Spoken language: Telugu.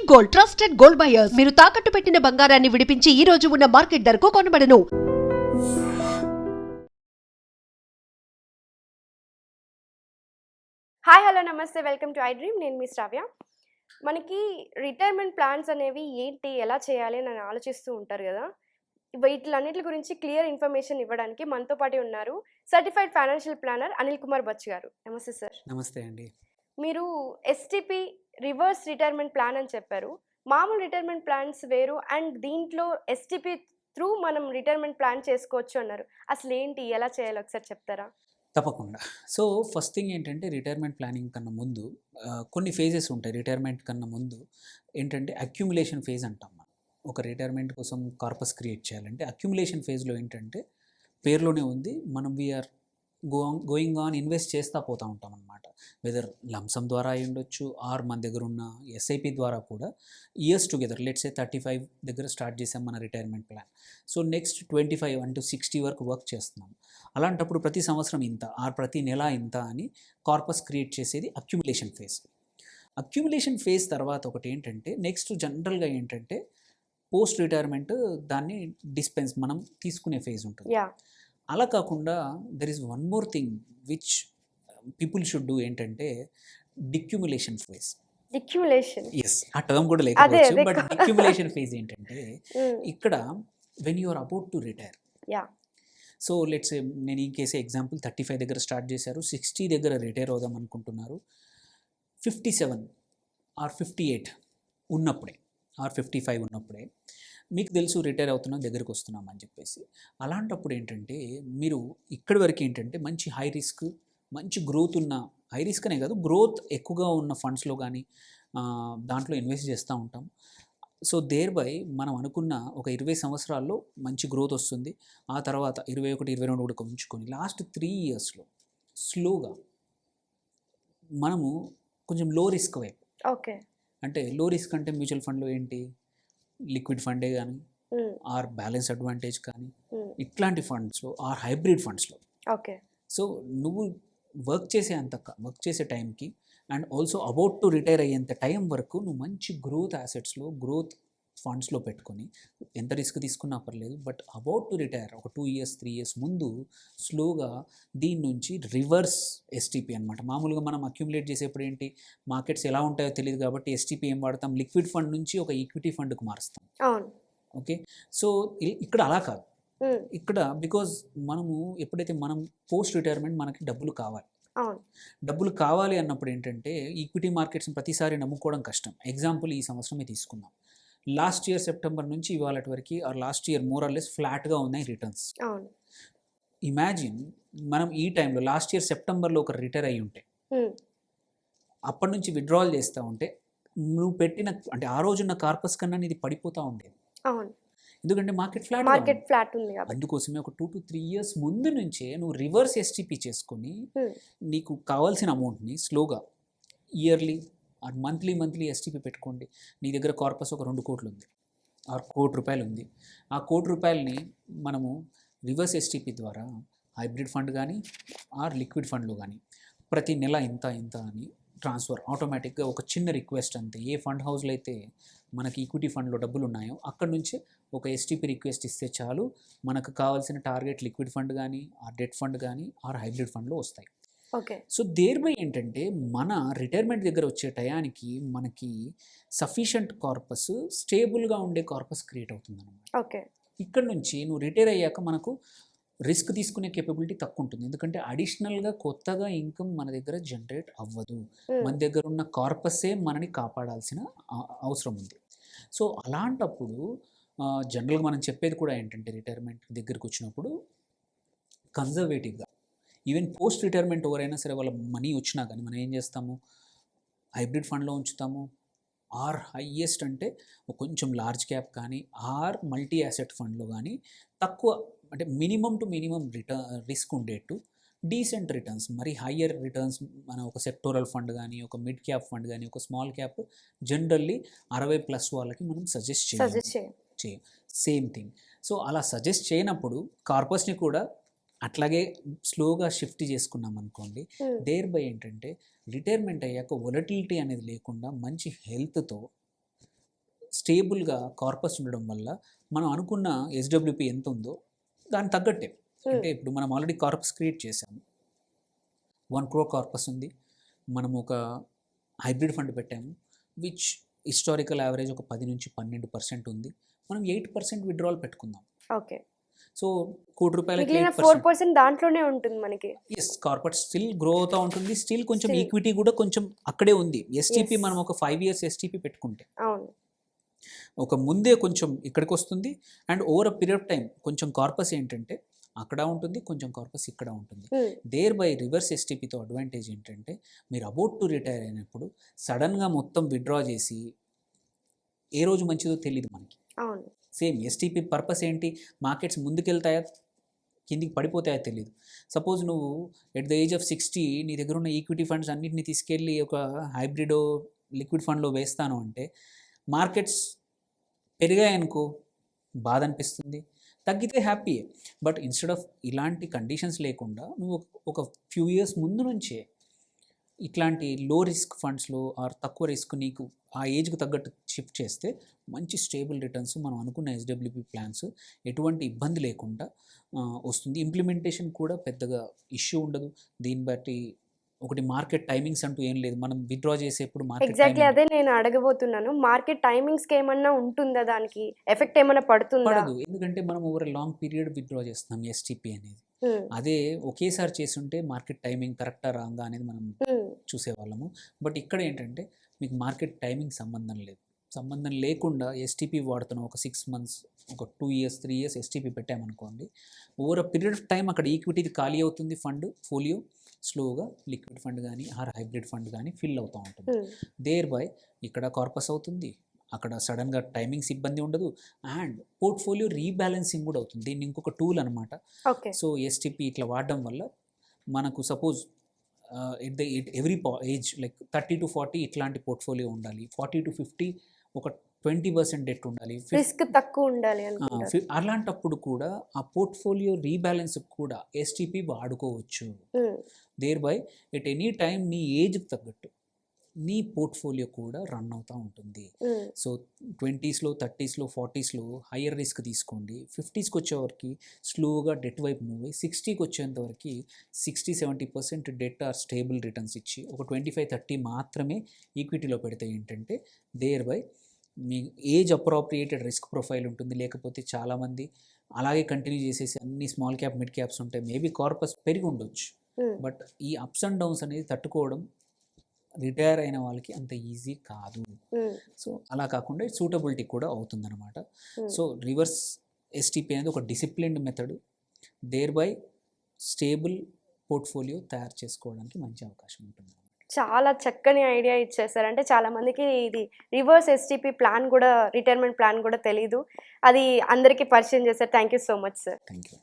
Gold, trusted gold buyers. మీరు తాకట్టు పెట్టిన బంగారాన్ని విడిపించి ఈ రోజు ఉన్న మార్కెట్ ధరకు కొనబడను. హాయ్ హలో నమస్తే, వెల్కమ్ టు ఐ డ్రీమ్. నేను మీ శ్రావ్య. మనకి రిటైర్మెంట్ ప్లాన్స్ అనేవి ఏంటి, ఎలా చేయాలి అని ఆలోచిస్తూ ఉంటారు కదా. వీటిలన్నిటి గురించి క్లియర్ ఇన్ఫర్మేషన్ ఇవ్వడానికి మనతో పాటు ఉన్నారు certified financial planner Anil Kumar Butch గారు. నమస్తే సార్. నమస్తే అండి. మీరు ఎస్టీపీ రివర్స్ రిటైర్మెంట్ ప్లాన్ అని చెప్పారు. మామూలు రిటైర్మెంట్ ప్లాన్స్ వేరు అండ్ దీంట్లో ఎస్టీపీ త్రూ మనం రిటైర్మెంట్ ప్లాన్ చేసుకోవచ్చు అన్నారు. అసలు ఏంటి, ఎలా చేయాలో ఒకసారి చెప్తారా? తప్పకుండా. సో ఫస్ట్ థింగ్ ఏంటంటే రిటైర్మెంట్ ప్లానింగ్ కన్నా ముందు కొన్ని ఫేజెస్ ఉంటాయి. రిటైర్మెంట్ కన్నా ముందు ఏంటంటే అక్యుములేషన్ ఫేజ్ అంటాం మనం. ఒక రిటైర్మెంట్ కోసం కార్పస్ క్రియేట్ చేయాలంటే అక్యుములేషన్ ఫేజ్లో ఏంటంటే పేరులోనే ఉంది, మనం వీఆర్ గోయింగ్ ఆన్ ఇన్వెస్ట్ చేస్తూ పోతూ ఉంటాం అనమాట. వెదర్ లంసమ్ ద్వారా అయి ఉండొచ్చు ఆర్ మన దగ్గర ఉన్న ఎస్ఐపి ద్వారా కూడా ఇయర్స్ టుగెదర్ లెట్స్ ఏ 35 దగ్గర స్టార్ట్ చేసాం మన రిటైర్మెంట్ ప్లాన్. సో నెక్స్ట్ 25 అంటూ 60 వరకు వర్క్ చేస్తున్నాం. అలాంటప్పుడు ప్రతి సంవత్సరం ఇంత ఆర్ ప్రతి నెల ఇంత అని కార్పస్ క్రియేట్ చేసేది అక్యుములేషన్ ఫేజ్. అక్యుములేషన్ ఫేజ్ తర్వాత ఒకటి ఏంటంటే నెక్స్ట్ జనరల్గా ఏంటంటే పోస్ట్ రిటైర్మెంట్, దాన్ని డిస్పెన్స్ మనం తీసుకునే ఫేజ్ ఉంటుంది. అలా కాకుండా there is one more thing which people should do ఏంటంటే డిక్యుములేషన్ ఫేజ్. ఎస్, ఆ టర్మ్ కూడా లేకపోవచ్చు, బట్ డిక్యుములేషన్ ఫేజ్ ఏంటంటే ఇక్కడ when you are about to retire. So let's నేను ఈ కేసే ఎగ్జాంపుల్ 35 దగ్గర స్టార్ట్ చేశారు, 60 దగ్గర రిటైర్ అవుదాం అనుకుంటున్నారు. 57 ఆర్ 58 ఉన్నప్పుడే ఆర్ 55 ఉన్నప్పుడే మీకు తెలుసు రిటైర్ అవుతున్నాం, దగ్గరికి వస్తున్నాం అని చెప్పేసి. అలాంటప్పుడు ఏంటంటే మీరు ఇక్కడి వరకు ఏంటంటే మంచి హై రిస్క్, మంచి గ్రోత్ ఉన్న, హై రిస్క్ అనే కాదు గ్రోత్ ఎక్కువగా ఉన్న ఫండ్స్లో కానీ దాంట్లో ఇన్వెస్ట్ చేస్తూ ఉంటాం. సో దేర్ బై మనం అనుకున్న ఒక 20 సంవత్సరాల్లో మంచి గ్రోత్ వస్తుంది. ఆ తర్వాత 21, 22 కూడా ఉంచుకొని లాస్ట్ 3 ఇయర్స్లో స్లోగా మనము కొంచెం లో రిస్క్ వైపు. ఓకే, అంటే లో రిస్క్ అంటే మ్యూచువల్ ఫండ్లో ఏంటి, లిక్విడ్ ఫండే కానీ ఆర్ బ్యాలెన్స్ అడ్వాంటేజ్ కానీ ఇట్లాంటి ఫండ్స్లో ఆర్ హైబ్రిడ్ ఫండ్స్లో. ఓకే, సో నువ్వు వర్క్ చేసే టైంకి and also about to retire అయ్యేంత టైం వరకు నువ్వు మంచి గ్రోత్ యాసెట్స్లో, గ్రోత్ ఫండ్స్లో పెట్టుకొని ఎంత రిస్క్ తీసుకున్నా పర్లేదు, బట్ అబౌట్ టు రిటైర్ ఒక 2 ఇయర్స్ 3 ఇయర్స్ ముందు స్లోగా దీని నుంచి రివర్స్ ఎస్టీపీ అనమాట. మామూలుగా మనం అక్యుములేట్ చేసేప్పుడు ఏంటి, మార్కెట్స్ ఎలా ఉంటాయో తెలియదు కాబట్టి ఎస్టీపీ ఏం వాడతాం, లిక్విడ్ ఫండ్ నుంచి ఒక ఈక్విటీ ఫండ్కి మారుస్తాం. ఓకే, సో ఇక్కడ అలా కాదు. ఇక్కడ బికాజ్ మనము ఎప్పుడైతే మనం పోస్ట్ రిటైర్మెంట్ మనకి డబ్బులు కావాలి అన్నప్పుడు ఏంటంటే ఈక్విటీ మార్కెట్స్ని ప్రతిసారి నమ్ముకోవడం కష్టం. ఎగ్జాంపుల్ ఈ సంవత్సరమే తీసుకుందాం. లాస్ట్ ఇయర్ సెప్టెంబర్ నుంచి ఇవాళ వరకు or last year more or less ఫ్లాట్గా ఉన్నాయి రిటర్న్స్. ఇమాజిన్ మనం ఈ టైంలో లాస్ట్ ఇయర్ సెప్టెంబర్లో ఒక రిటైర్ అయ్యి ఉంటే అప్పటి నుంచి విత్డ్రావల్ చేస్తూ ఉంటే నువ్వు పెట్టిన అంటే ఆ రోజున్న కార్పస్ కన్నా ఇది పడిపోతూ ఉండేది. ఎందుకంటే మార్కెట్ ఫ్లాట్ ఉంది. అందుకోసమే ఒక 2 to 3 ఇయర్స్ ముందు నుంచే నువ్వు రివర్స్ ఎస్టీపీ చేసుకొని నీకు కావాల్సిన అమౌంట్ని స్లోగా ఇయర్లీ ఆర్ మంత్లీ ఎస్టీపీ పెట్టుకోండి. నీ దగ్గర కార్పస్ ఒక 2 కోట్లు ఉంది ఆర్ ₹1 ఉంది. ఆ ₹1 మనము రివర్స్ ఎస్టీపీ ద్వారా హైబ్రిడ్ ఫండ్ కానీ ఆర్ లిక్విడ్ ఫండ్లో కానీ ప్రతి నెల ఇంత అని ట్రాన్స్ఫర్ ఆటోమేటిక్గా, ఒక చిన్న రిక్వెస్ట్ అంతే. ఏ ఫండ్ హౌస్లో అయితే మనకి ఈక్విటీ ఫండ్లో డబ్బులు ఉన్నాయో అక్కడ నుంచి ఒక ఎస్టీపీ రిక్వెస్ట్ ఇస్తే చాలు, మనకు కావాల్సిన టార్గెట్ లిక్విడ్ ఫండ్ కానీ ఆర్ డెట్ ఫండ్ కానీ ఆర్ హైబ్రిడ్ ఫండ్లో వస్తాయి. ఓకే, సో దేర్బై ఏంటంటే మన రిటైర్మెంట్ దగ్గర వచ్చే టయానికి మనకి సఫిషియంట్ కార్పస్, స్టేబుల్గా ఉండే కార్పస్ క్రియేట్ అవుతుంది అన్నమాట. ఓకే, ఇక్కడ నుంచి నువ్వు రిటైర్ అయ్యాక మనకు రిస్క్ తీసుకునే కేపబిలిటీ తక్కువ ఉంటుంది. ఎందుకంటే అడిషనల్గా కొత్తగా ఇన్కమ్ మన దగ్గర జనరేట్ అవ్వదు. మన దగ్గర ఉన్న కార్పస్సే మనని కాపాడాల్సిన అవసరం ఉంది. సో అలాంటప్పుడు జనరల్గా మనం చెప్పేది కూడా ఏంటంటే రిటైర్మెంట్ దగ్గరికి వచ్చినప్పుడు కన్జర్వేటివ్గా, ఈవెన్ పోస్ట్ రిటైర్మెంట్ ఎవరైనా సరే వాళ్ళ మనీ వచ్చినా కానీ మనం ఏం చేస్తాము, హైబ్రిడ్ ఫండ్లో ఉంచుతాము ఆర్ హైయెస్ట్ అంటే కొంచెం లార్జ్ క్యాప్ కానీ ఆర్ మల్టీ యాసెట్ ఫండ్లో కానీ తక్కువ అంటే మినిమం టు మినిమం రిస్క్ ఉండేట్టు డీసెంట్ రిటర్న్స్, మరి హయ్యర్ రిటర్న్స్ మన ఒక సెక్టోరల్ ఫండ్ కానీ ఒక మిడ్ క్యాప్ ఫండ్ కానీ ఒక స్మాల్ క్యాప్ జనరల్లీ 60+ వాళ్ళకి మనం సజెస్ట్ చేయం. Same thing. సో అలా సజెస్ట్ చేయనప్పుడు కార్పస్ని కూడా అట్లాగే స్లోగా షిఫ్ట్ చేసుకున్నాం అనుకోండి, దేర్ బై ఏంటంటే రిటైర్మెంట్ అయ్యాక వొలటిలిటీ అనేది లేకుండా మంచి హెల్త్తో స్టేబుల్గా కార్పస్ ఉండడం వల్ల మనం అనుకున్న ఎస్డబ్ల్యూపీ ఎంత ఉందో దానికి తగ్గట్టే. అంటే ఇప్పుడు మనం ఆల్రెడీ కార్పస్ క్రియేట్ చేసాము, 1 crore కార్పస్ ఉంది, మనం ఒక హైబ్రిడ్ ఫండ్ పెట్టాము విచ్ హిస్టారికల్ యావరేజ్ ఒక 10 నుంచి 12% ఉంది. మనం 8% విత్డ్రాల్ పెట్టుకుందాం. ఓకే. సో ₹1,00,00,000 మిగిలిన 4% దాంట్లోనే ఉంటుంది మనకి. ఎస్, కార్పొరేట్ స్టిల్ గ్రో అవుతూ ఉంటుంది, స్టిల్ కొంచెం Still. ఈక్విటీ కూడా కొంచెం అక్కడే ఉంది. STP Yes. మనం ఒక 5 years ఎస్టీపీ పెట్టుకుంటే అవును. ఒక ముందే కొంచెం ఇక్కడికి వస్తుంది, and over a period of time కొంచెం కార్పస్ ఏంటంటే అక్కడ ఉంటుంది, కొంచెం కార్పస్ ఇక్కడ ఉంటుంది. దేర్ బై రివర్స్ ఎస్టీపీతో అడ్వాంటేజ్ ఏంటంటే మీరు అబౌట్ టు రిటైర్ అయినప్పుడు సడన్గా మొత్తం విత్డ్రా చేసి ఏ రోజు మంచిదో తెలియదు మనకి. అవును. సేమ్ ఎస్టీపీ పర్పస్ ఏంటి, మార్కెట్స్ ముందుకెళ్తాయా కిందికి పడిపోతాయో తెలియదు. సపోజ్ నువ్వు ఎట్ ద ఏజ్ ఆఫ్ 60 నీ దగ్గర ఉన్న ఈక్విటీ ఫండ్స్ అన్నింటినీ తీసుకెళ్ళి ఒక హైబ్రిడ్ లిక్విడ్ ఫండ్లో వేస్తాను అంటే మార్కెట్స్ పెరిగాయనుకో బాధ అనిపిస్తుంది, తగ్గితే హ్యాపీయే. బట్ ఇన్స్టెడ్ ఆఫ్ ఇలాంటి కండిషన్స్ లేకుండా నువ్వు ఒక ఫ్యూ ఇయర్స్ ముందు నుంచే ఇట్లాంటి లో రిస్క్ ఫండ్స్లో ఆర్ తక్కువ రిస్క్ నీకు ఆ ఏజ్కి తగ్గట్టు షిఫ్ట్ చేస్తే మంచి స్టేబుల్ రిటర్న్స్ మనం అనుకున్న ఎస్డబ్ల్యూపీ ప్లాన్స్ ఎటువంటి ఇబ్బంది లేకుండా వస్తుంది. ఇంప్లిమెంటేషన్ కూడా పెద్దగా ఇష్యూ ఉండదు. దీన్ని బట్టి ఒకటి మార్కెట్ టైమింగ్స్ అంటూ ఏం లేదు, మనం విత్డ్రా చేసేప్పుడు మార్కెట్ ఎగ్జాక్ట్లీ అదే నేను అడగబోతున్నాను. మార్కెట్ టైమింగ్స్కి ఏమన్నా ఉంటుందా, దానికి ఎఫెక్ట్ ఏమైనా పడుతుందా? పడదు, ఎందుకంటే మనం ఓవర్ లాంగ్ పీరియడ్ విత్డ్రా చేస్తున్నాం ఎస్టీపీ అనేది. అదే ఒకేసారి చేస్తుంటే మార్కెట్ టైమింగ్ కరెక్టా రాంగా అనేది మనం చూసేవాళ్ళము. బట్ ఇక్కడ ఏంటంటే మీకు మార్కెట్ టైమింగ్ సంబంధం లేకుండా ఎస్టీపీ వాడుతున్నాం. ఒక 6 months, ఒక 2 years, 3 years ఎస్టీపీ పెట్టామనుకోండి, over a period of time అక్కడ ఈక్విటీ ఖాళీ అవుతుంది, ఫండ్ ఫోలియో స్లోగా లిక్విడ్ ఫండ్ కానీ ఆర్ హైబ్రిడ్ ఫండ్ కానీ ఫిల్ అవుతూ ఉంటుంది. దేర్ బై ఇక్కడ కార్పస్ అవుతుంది, అక్కడ సడన్గా టైమింగ్స్ ఇబ్బంది ఉండదు, అండ్ పోర్ట్ఫోలియో రీబ్యాలెన్సింగ్ కూడా అవుతుంది. దీన్ని ఇంకొక టూల్ అనమాట. ఓకే. సో ఎస్టీపీ ఇట్లా వాడడం వల్ల మనకు suppose every age like 30 to 40 ఇట్లాంటి పోర్ట్ఫోలియో ఉండాలి, 40 to 50 ఒక 20% డెట్ ఉండాలి, రిస్క్ తక్కువ ఉండాలి అనుకుంటారు. అలాంటప్పుడు కూడా ఆ పోర్ట్ఫోలియో రీబ్యాలెన్స్ కూడా ఎస్టీపీ వాడుకోవచ్చు. Thereby at any time నీ ఏజ్కి తగ్గట్టు నీ పోర్ట్ఫోలియో కూడా రన్ అవుతూ ఉంటుంది. సో 20sలో 30sలో 40sలో హయ్యర్ రిస్క్ తీసుకోండి, 50sకి వచ్చేవరకు స్లోగా డెట్ వైపు మూవ్ అయ్యి 60కి వచ్చేంతవరకు 60-70% డెట్ ఆర్ స్టేబుల్ రిటర్న్స్ ఇచ్చి ఒక 25-30 మాత్రమే ఈక్విటీలో పెడితే ఏంటంటే దేర్ బై మీ ఏజ్ అప్రోప్రియేటెడ్ రిస్క్ ప్రొఫైల్ ఉంటుంది. లేకపోతే చాలామంది అలాగే కంటిన్యూ చేసేసి అన్ని స్మాల్ క్యాప్ మిడ్ క్యాప్స్ ఉంటాయి, మేబీ కార్పస్ పెరిగి ఉండొచ్చు. బట్ ఈ అప్స్ అండ్ డౌన్స్ అనేది తట్టుకోవడం రిటైర్ అయిన వాళ్ళకి అంత ఈజీ కాదు. సో అలా కాకుండా సూటబిలిటీ కూడా అవుతుందన్నమాట. సో రివర్స్ ఎస్టీపీ అనేది ఒక disciplined method, thereby stable portfolio తయారు చేసుకోవడానికి మంచి అవకాశం ఉంటుంది. చాలా చక్కని ఐడియా ఇచ్చేసారు. అంటే చాలా మందికి ఇది రివర్స్ ఎస్టీపీ ప్లాన్ కూడా, రిటైర్మెంట్ ప్లాన్ కూడా తెలీదు. అది అందరికీ పరిచయం చేశారు. Thank you so much sir. Thank you.